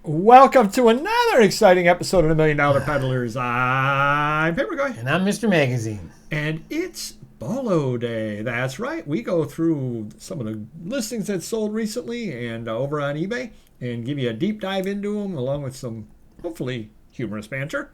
Welcome to another exciting episode of the $1 Million Peddlers. I'm Paperboy. And I'm Mr. Magazine. And it's Bolo Day. That's right. We go through some of the listings that sold recently and over on eBay and give you a deep dive into them along with some, hopefully, humorous banter.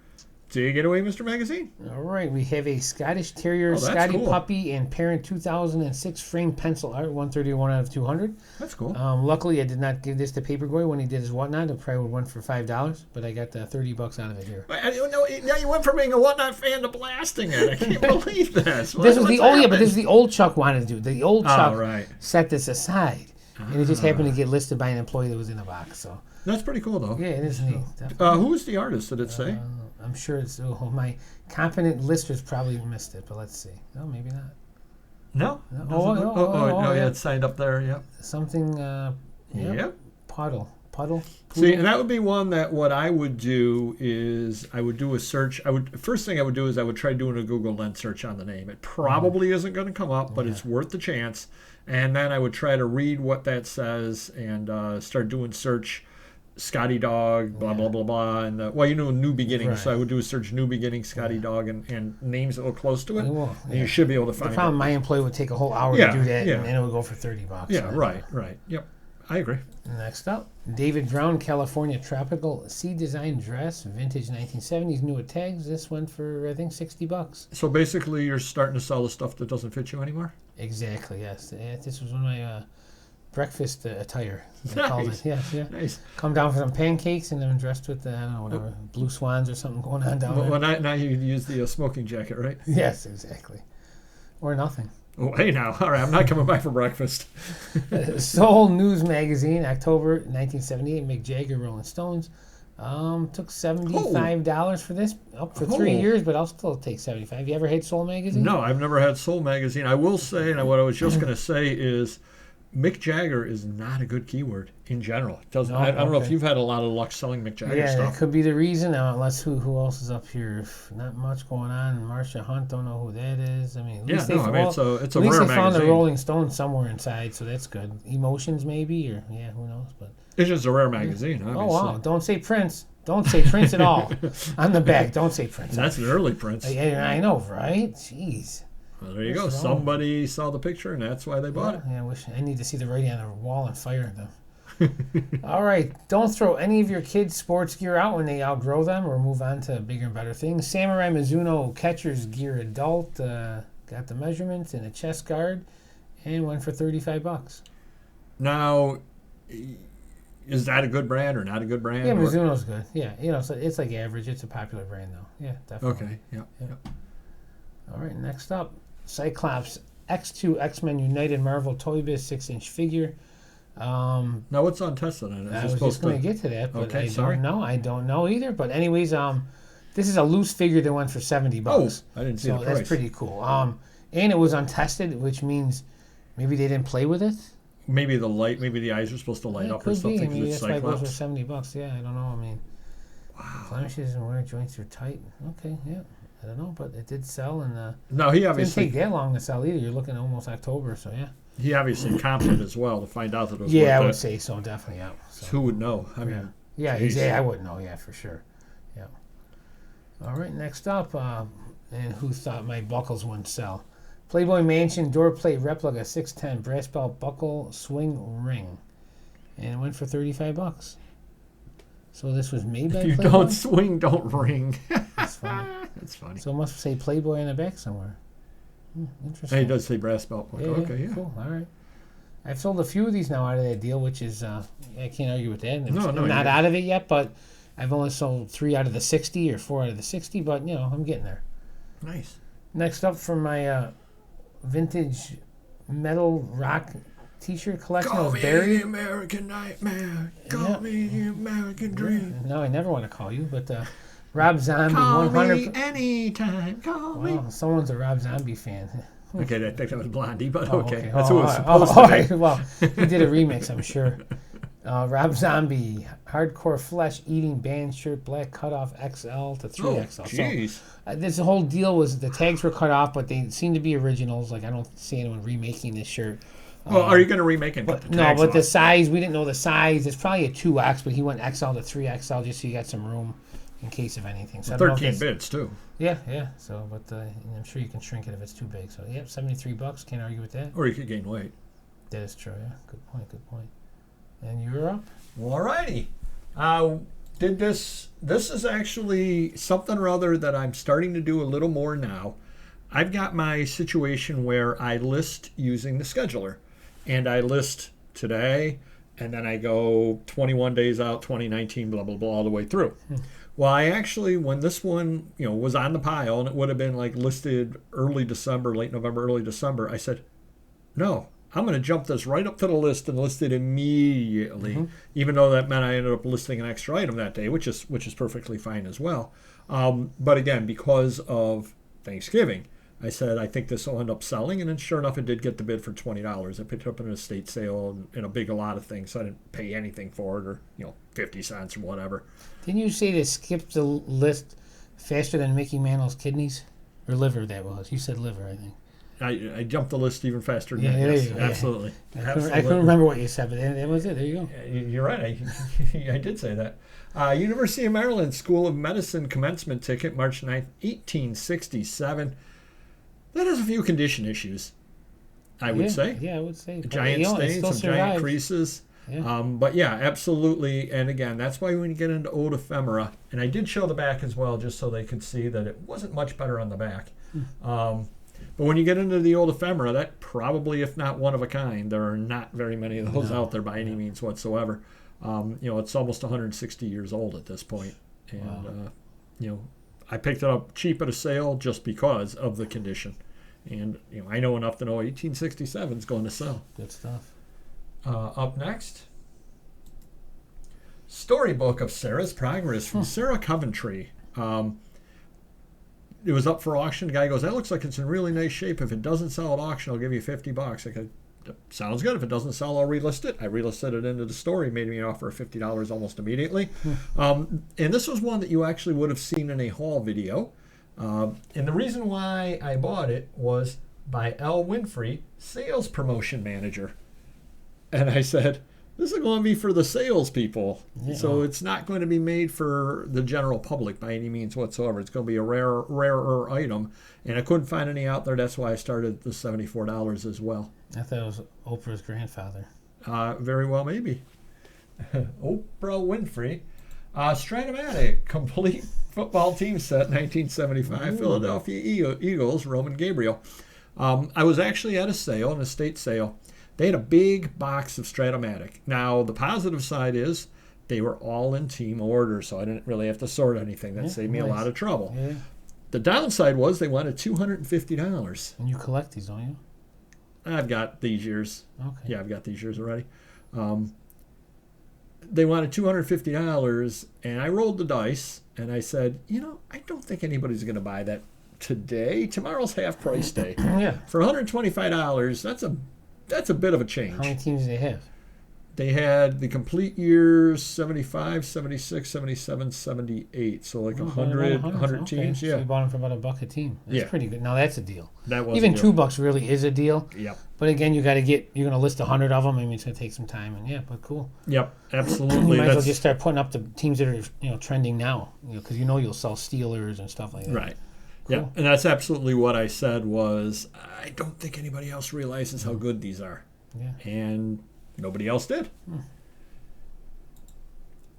Take it away, Mr. Magazine. All right. We have a Scottish Terrier, Scotty cool. Puppy, and Parent 2006 framed pencil art, 131 out of 200. That's cool. Luckily, I did not give this to Paperboy when he did his whatnot. I probably would have went for $5, but I got $30 out of it here. Now you went from being a whatnot fan to blasting it. I can't believe this. This is the old Chuck wanted to do. The old Chuck right. set this aside, and it just happened to get listed by an employee that was in the box. So that's pretty cool, though. yeah, it is neat. Who is the artist? Did it say? I'm sure it's my competent listers probably missed it, but let's see. No, maybe not. No. Yeah, it's signed up there. Yep. Something. Yep. Puddle. See, and that would be one that what I would do is I would do a search. First thing I would do is I would try doing a Google Lens search on the name. It probably isn't going to come up, but it's worth the chance. And then I would try to read what that says and start doing search. Scotty Dog, blah, blah, blah, blah. And New Beginnings. Right. So I would do a search New Beginnings, Scotty Dog, and names that look close to it. And you should be able to find it. The problem my employee would take a whole hour to do that, and it would go for $30. Yeah, right. Yep, I agree. Next up, David Brown, California Tropical Sea Design Dress, vintage 1970s, new at tags. This went for, I think, $60. So basically you're starting to sell the stuff that doesn't fit you anymore? Exactly, yes. This was one of my... breakfast attire. Nice. Yeah. Nice. Come down for some pancakes and then dressed with whatever, blue swans or something going on down there. Well, now you use the smoking jacket, right? Yes, exactly. Or nothing. Oh, hey now. All right, I'm not coming back for breakfast. Soul News Magazine, October 1978, Mick Jagger, Rolling Stones. Took $75 for this, up for 3 years, but I'll still take $75. You ever had Soul Magazine? No, I've never had Soul Magazine. I will say, and what I was just going to say is, Mick Jagger is not a good keyword in general. I don't know if you've had a lot of luck selling Mick Jagger stuff. Yeah, that could be the reason. Unless who else is up here? Not much going on. Marcia Hunt, don't know who that is. I mean, it's a rare magazine. At least they found the Rolling Stones somewhere inside, so that's good. Emotions maybe, or who knows? But it's just a rare magazine. Obviously. Oh wow! Don't say Prince. Don't say Prince at all. On the back, don't say Prince. That's an early Prince. Yeah, I know, right? Jeez. Well, there you go. Somebody saw the picture, and that's why they bought it. Yeah, I need to see the writing on the wall and fire them. All right. Don't throw any of your kids' sports gear out when they outgrow them or move on to bigger and better things. Samurai Mizuno catcher's gear adult. Got the measurements and a chest guard and went for $35. Now, is that a good brand or not a good brand? Yeah, Mizuno's good. Yeah, so it's like average. It's a popular brand, though. Yeah, definitely. Okay, yep. All right, next up. Cyclops X2 X-Men United Marvel Toy Biz 6-inch figure. Now what's untested on it? I was just going to get to that, but I don't know either. But anyways, this is a loose figure that went for $70. Oh, I didn't see the price. So that's pretty cool. And it was untested, which means maybe they didn't play with it. Maybe the eyes are supposed to light up or something. Maybe that's why it goes for $70. Yeah, I don't know. I mean, wow. Blemishes and wear joints are tight. Okay, yeah. I don't know, but it did sell, and no, he obviously didn't take that long to sell either. You're looking at almost October, so yeah. He obviously comped it as well to find out that it was. Yeah, I would say so, definitely. Yeah. So. Who would know? I mean, exactly. I wouldn't know. Yeah, for sure. Yeah. All right, next up, and who thought my buckles wouldn't sell? Playboy Mansion door plate replica 610 brass belt buckle swing ring, and it went for $35. So this was made by Playboy? If you don't swing, don't ring. That's funny. That's funny. So it must say Playboy on the back somewhere. Interesting. And he does say brass belt. Okay. Cool. All right. I've sold a few of these now out of that deal, which is, I can't argue with that. I'm not out of it yet, but I've only sold 3 out of the 60 or 4 out of the 60, but, I'm getting there. Nice. Next up from my vintage metal rock T-shirt collection. Call me the American Nightmare. Call me the American Dream. No, I never want to call you, but Rob Zombie. Call 100... me anytime. Call me. Someone's a Rob Zombie fan. Okay, I think that was Blondie, but okay. That's who it was supposed to be. Right. Well, he did a remix, I'm sure. Rob Zombie, hardcore flesh-eating band shirt, black cutoff XL to 3XL. Oh, jeez. So, this whole deal was the tags were cut off, but they seem to be originals. Like, I don't see anyone remaking this shirt. Well, are you going to remake it and cut the tags but off? the size, we didn't know the size. It's probably a 2X, but he went XL to 3XL just so you got some room in case of anything. So 13 bits, too. Yeah. So, but I'm sure you can shrink it if it's too big. So, yeah, $73. Can't argue with that. Or you could gain weight. That is true, yeah. Good point. And you're up? Well, all righty. Did this is actually something or other that I'm starting to do a little more now. I've got my situation where I list using the scheduler. And I list today, and then I go 21 days out, 2019, blah, blah, blah, all the way through. Well, I actually, when this one, was on the pile, and it would have been like listed early December, late November, early December, I said, no, I'm going to jump this right up to the list and list it immediately, even though that meant I ended up listing an extra item that day, which is perfectly fine as well. But again, because of Thanksgiving, I said, I think this will end up selling. And then sure enough, it did get the bid for $20. I picked it up in an estate sale and a big a lot of things. So I didn't pay anything for it or, 50 cents or whatever. Didn't you say to skip the list faster than Mickey Mantle's kidneys? Or liver, that was. You said liver, I think. I jumped the list even faster than that. Yes, Absolutely. I couldn't remember what you said, but that was it. There you go. You're right. I did say that. University of Maryland School of Medicine commencement ticket, March 9th, 1867. That has a few condition issues, I would say. Yeah, I would say. Giant stains, some giant creases. Yeah. But yeah, absolutely. And again, that's why when you get into old ephemera, and I did show the back as well, just so they could see that it wasn't much better on the back. But when you get into the old ephemera, that probably, if not one of a kind, there are not very many of those out there by any means whatsoever. It's almost 160 years old at this point. And, I picked it up cheap at a sale just because of the condition. And, I know enough to know 1867 is going to sell. Good stuff. Up next, Storybook of Sarah's Progress from Sarah Coventry. It was up for auction. The guy goes, that looks like it's in really nice shape. If it doesn't sell at auction, I'll give you $50. I go, sounds good. If it doesn't sell, I'll relist it. I relisted it into the story, made me an offer of $50 almost immediately. And this was one that you actually would have seen in a haul video. And the reason why I bought it was by L. Winfrey, sales promotion manager. And I said, this is going to be for the salespeople. Yeah. So it's not going to be made for the general public by any means whatsoever. It's going to be a rarer item. And I couldn't find any out there. That's why I started the $74 as well. I thought it was Oprah's grandfather. Very well, maybe. Oprah Winfrey. Stratomatic, complete football team set, 1975. Ooh. Philadelphia Eagles, Roman Gabriel. I was actually at a sale, an estate sale. They had a big box of Stratomatic. Now, the positive side is they were all in team order, so I didn't really have to sort anything. That saved me a lot of trouble. Yeah. The downside was they wanted $250. And you collect these, don't you? I've got these years. Okay. Yeah, I've got these years already. They wanted $250, and I rolled the dice, and I said, I don't think anybody's going to buy that today. Tomorrow's half price day. Yeah. For $125, that's a bit of a change. How many teams do they have? They had the complete years 75, 76, 77, 78. So like 100 teams. Okay. Yeah. So you bought them for about $1 a team. That's pretty good. Now that's a deal. That was even $2 really is a deal. Yep. But again, you're going to list 100 of them. I mean, it's going to take some time. And but cool. Yep, absolutely. You might as well just start putting up the teams that are trending now. Because you'll sell Steelers and stuff like that. Right. Cool. Yeah, and that's absolutely what I said was, I don't think anybody else realizes how good these are. Yeah. And nobody else did.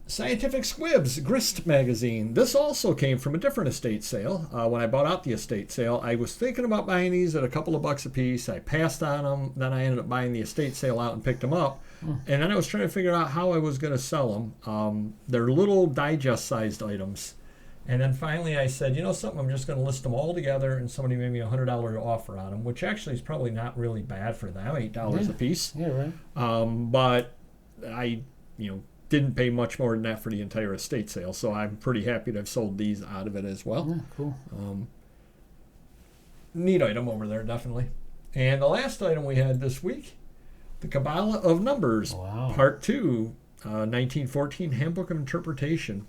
Scientific Squibs, Grist magazine. This also came from a different estate sale. When I bought out the estate sale, I was thinking about buying these at a couple of bucks a piece. I passed on them. Then I ended up buying the estate sale out and picked them up. And then I was trying to figure out how I was going to sell them. They're little digest-sized items. And then finally I said, something, I'm just going to list them all together, and somebody made me a $100 offer on them, which actually is probably not really bad for them, $8 a piece. Yeah, right. But I, didn't pay much more than that for the entire estate sale, so I'm pretty happy to have sold these out of it as well. Yeah, cool. Neat item over there, definitely. And the last item we had this week, the Kabbalah of Numbers, Part 2, 1914 Handbook of Interpretation.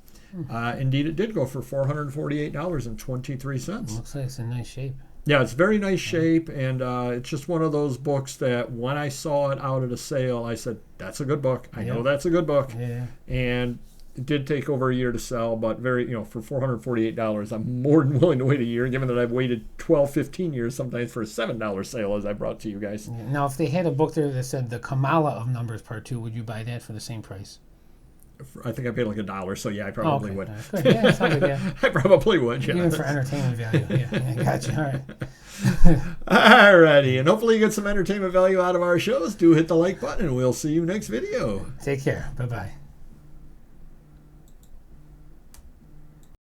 Indeed, it did go for $448.23. Looks like it's in nice shape. Yeah, it's very nice shape, and it's just one of those books that when I saw it out at a sale, I said, that's a good book. I know that's a good book. Yeah. And it did take over a year to sell, but very, for $448, I'm more than willing to wait a year, given that I've waited 12, 15 years sometimes for a $7 sale, as I brought to you guys. Yeah. Now, if they had a book there that said The Kamala of Numbers Part 2, would you buy that for the same price? I think I paid like $1, so yeah, I probably would. Right. Good. Yeah, sounds good, yeah. I probably would, yeah. Even for entertainment value. Yeah, I got you. All right. Alrighty, and hopefully you get some entertainment value out of our shows. Do hit the like button, and we'll see you next video. Take care. Bye-bye.